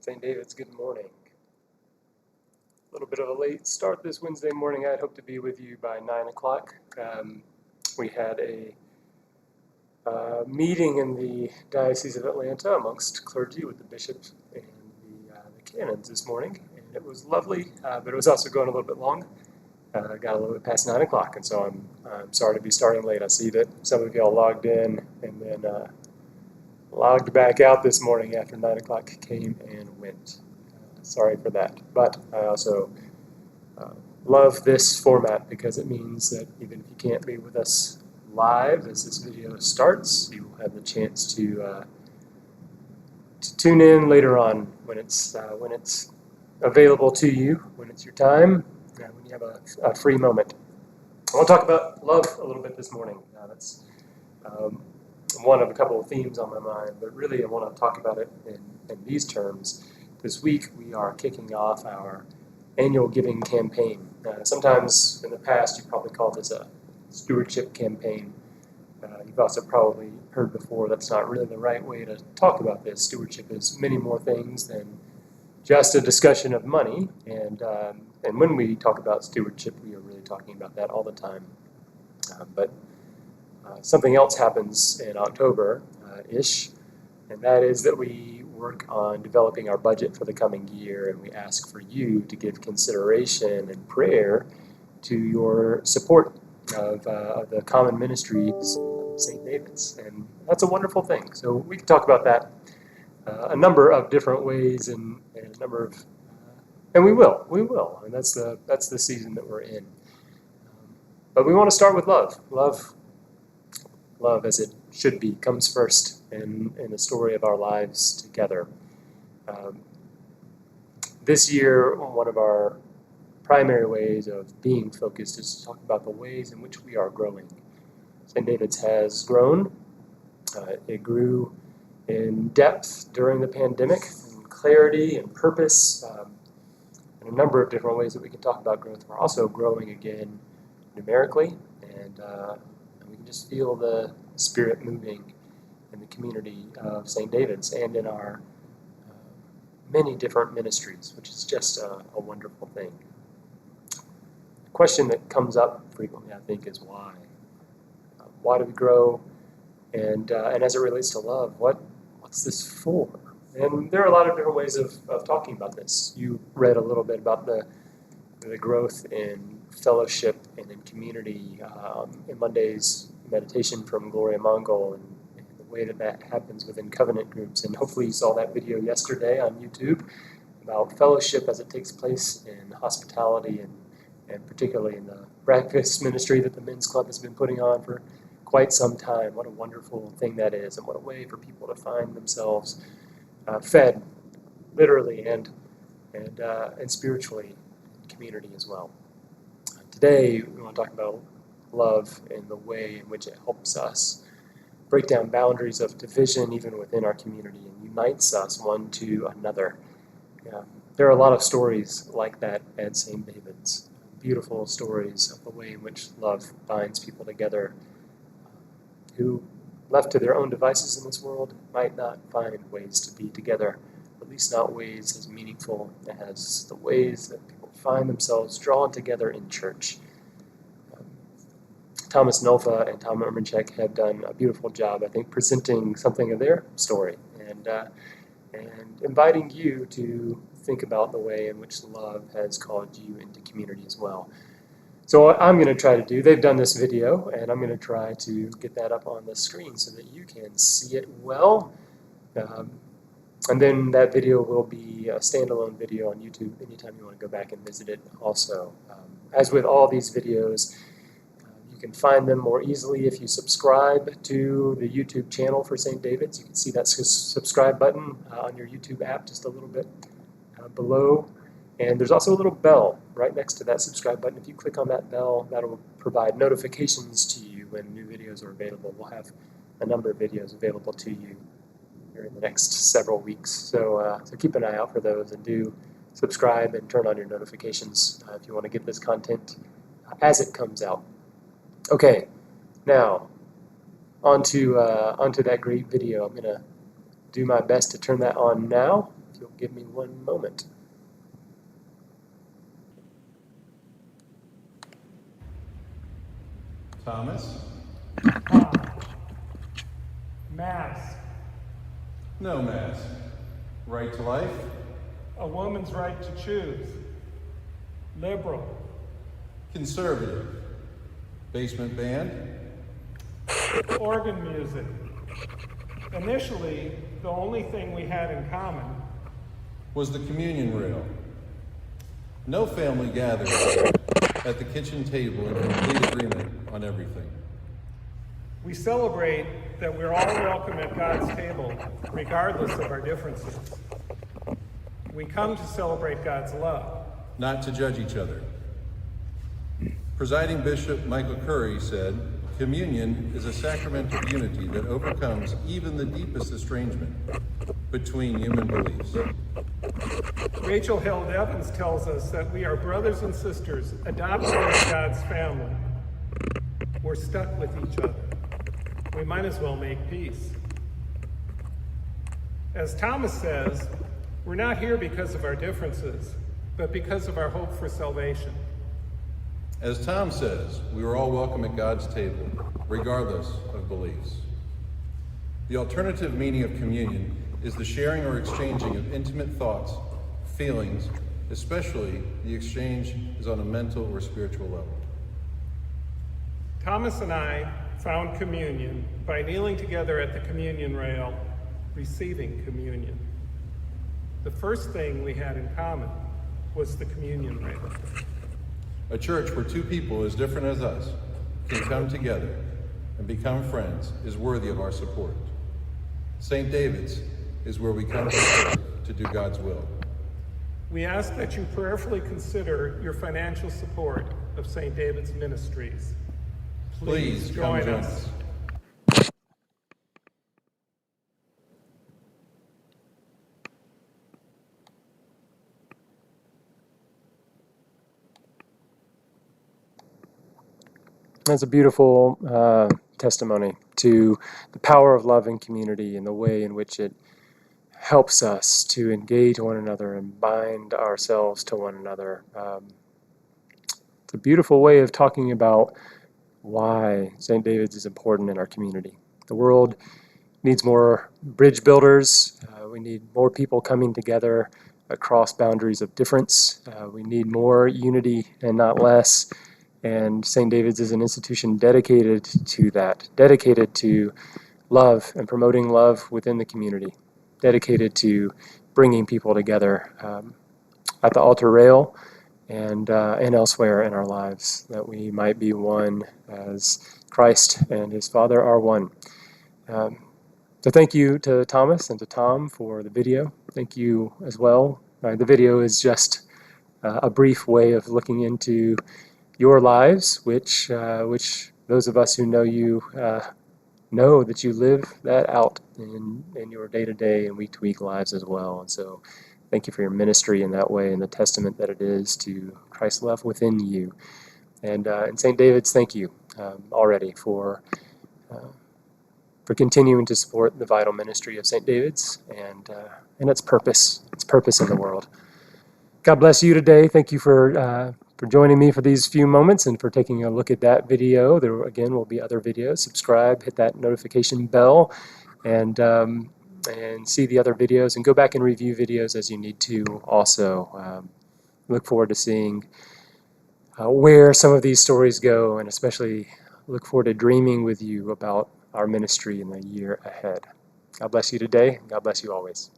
St. David's, good morning. A little bit of a late start this Wednesday morning. I'd hoped to be with you by 9 o'clock. We had a meeting in the Diocese of Atlanta amongst clergy with the bishops and the canons this morning, and it was lovely, but it was also going a little bit long. Got a little bit past 9 o'clock, and so I'm sorry to be starting late. I see that some of y'all logged in and then logged back out this morning after 9 o'clock came and went. Sorry for that, but I also love this format because it means that even if you can't be with us live as this video starts, you will have the chance to tune in later on when it's available to you, when it's your time, when you have a free moment. I want to talk about love a little bit this morning. That's one of a couple of themes on my mind, but really I want to talk about it in these terms. This week we are kicking off our annual giving campaign. Sometimes in the past you probably called this a stewardship campaign. You've also probably heard before that's not really the right way to talk about this. Stewardship is many more things than just a discussion of money, and when we talk about stewardship, we are really talking about that all the time. But something else happens in October-ish, and that is that we work on developing our budget for the coming year, and we ask for you to give consideration and prayer to your support of the common ministries of St. David's, and that's a wonderful thing. So we can talk about that a number of different ways, and a number of, and we will, and that's the season that we're in. But we want to start with love. Love, as it should be, comes first in the story of our lives together. This year, one of our primary ways of being focused is to talk about the ways in which we are growing. St. David's has grown. It grew in depth during the pandemic, in clarity and purpose, and a number of different ways that we can talk about growth. We're also growing again numerically, and we can just feel the Spirit moving in the community of St. David's and in our many different ministries, which is just a wonderful thing. The question that comes up frequently, I think, is why? Why do we grow? And as it relates to love, what's this for? And there are a lot of different ways of talking about this. You read a little bit about the growth in fellowship and in community in Monday's meditation from Gloria Mongol, and the way that happens within covenant groups. And hopefully you saw that video yesterday on YouTube about fellowship as it takes place in hospitality and particularly in the breakfast ministry that the men's club has been putting on for quite some time. What a wonderful thing that is, and what a way for people to find themselves fed, literally and spiritually, in community as well. Today we want to talk about love and the way in which it helps us break down boundaries of division even within our community and unites us one to another. There are a lot of stories like that at St. David's, beautiful stories of the way in which love binds people together who, left to their own devices in this world, might not find ways to be together, at least not ways as meaningful as the ways that people find themselves drawn together in church. Thomas Nolfa and Tom Ermanchek have done a beautiful job, I think, presenting something of their story and inviting you to think about the way in which love has called you into community as well. So what I'm going to try to do, they've done this video, and I'm going to try to get that up on the screen so that you can see it well. And then that video will be a standalone video on YouTube anytime you want to go back and visit it also. As with all these videos, you can find them more easily if you subscribe to the YouTube channel for St. David's. You can see that subscribe button on your YouTube app just a little bit below. And there's also a little bell right next to that subscribe button. If you click on that bell, that will provide notifications to you when new videos are available. We'll have a number of videos available to you here in the next several weeks. So keep an eye out for those, and do subscribe and turn on your notifications if you want to get this content as it comes out. Okay, now onto that great video. I'm going to do my best to turn that on now. if you'll give me one moment. Thomas? Mask. No mask. Right to life? A woman's right to choose. Liberal. Conservative. Basement band? Organ music. Initially, the only thing we had in common Was the communion rail. No family gathered at the kitchen table in complete agreement on everything. we celebrate that we're all welcome at God's table, regardless of our differences. We come to celebrate God's love. Not to judge each other. Presiding Bishop Michael Curry said, "Communion is a sacrament of unity that overcomes even the deepest estrangement between human beliefs." Rachel Held Evans tells us that we are brothers and sisters adopted into God's family. We're stuck with each other. We might as well make peace. As Thomas says, we're not here because of our differences, but because of our hope for salvation. As Tom says, we are all welcome at God's table, regardless of beliefs. The alternative meaning of communion is the sharing or exchanging of intimate thoughts, feelings, especially the exchange is on a mental or spiritual level. Thomas and I found communion by kneeling together at the communion rail, receiving communion. The first thing we had in common was the communion rail. A church where two people as different as us can come together and become friends is worthy of our support. St. David's is where we come together to do God's will. We ask that you prayerfully consider your financial support of St. David's Ministries. Please come join us. That's a beautiful testimony to the power of love and community and the way in which it helps us to engage one another and bind ourselves to one another. It's a beautiful way of talking about why St. David's is important in our community. The world needs more bridge builders. We need more people coming together across boundaries of difference. We need more unity and not less. And St. David's is an institution dedicated to that, dedicated to love and promoting love within the community, dedicated to bringing people together at the altar rail and elsewhere in our lives, that we might be one as Christ and his Father are one. So thank you to Thomas and to Tom for the video. Thank you as well. The video is just a brief way of looking into your lives, which those of us who know you know that you live that out in your day-to-day and week-to-week lives as well. And so thank you for your ministry in that way and the testament that it is to Christ's love within you. And St. David's, thank you already for continuing to support the vital ministry of St. David's and its purpose in the world. God bless you today. Thank you for joining me for these few moments and for taking a look at that video. There, again, will be other videos. Subscribe, hit that notification bell, and see the other videos, and go back and review videos as you need to also. Look forward to seeing where some of these stories go, and especially look forward to dreaming with you about our ministry in the year ahead. God bless you today. God bless you always.